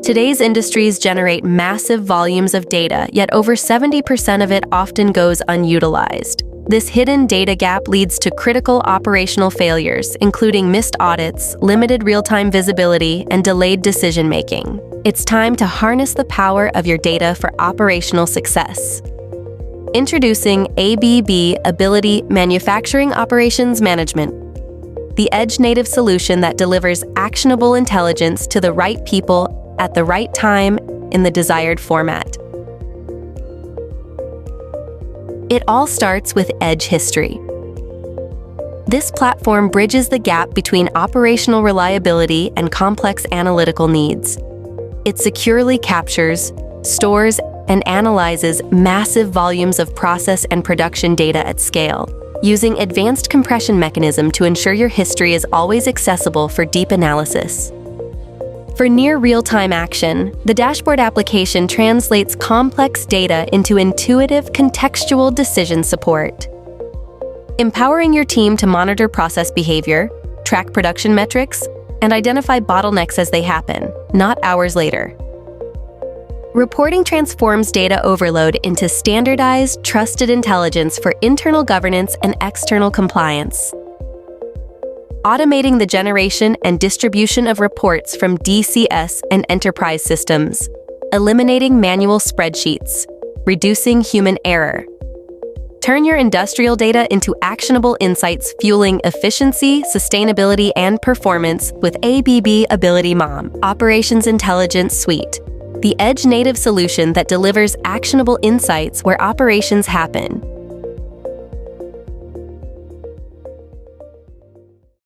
Today's industries generate massive volumes of data, yet over 70% of it often goes unutilized. This hidden data gap leads to critical operational failures, including missed audits, limited real-time visibility, and delayed decision-making. It's time to harness the power of your data for operational success. Introducing ABB Ability Manufacturing Operations Management, the edge-native solution that delivers actionable intelligence to the right people at the right time in the desired format. It all starts with Edge History. This platform bridges the gap between operational reliability and complex analytical needs. It securely captures, stores, and analyzes massive volumes of process and production data at scale, using advanced compression mechanism to ensure your history is always accessible for deep analysis. For near real-time action, the dashboard application translates complex data into intuitive, contextual decision support, empowering your team to monitor process behavior, track production metrics, and identify bottlenecks as they happen, not hours later. Reporting transforms data overload into standardized, trusted intelligence for internal governance and external compliance, automating the generation and distribution of reports from DCS and enterprise systems, eliminating manual spreadsheets, reducing human error. Turn your industrial data into actionable insights, fueling efficiency, sustainability, and performance with ABB Ability MOM, Operations Intelligence Suite, the edge-native solution that delivers actionable insights where operations happen.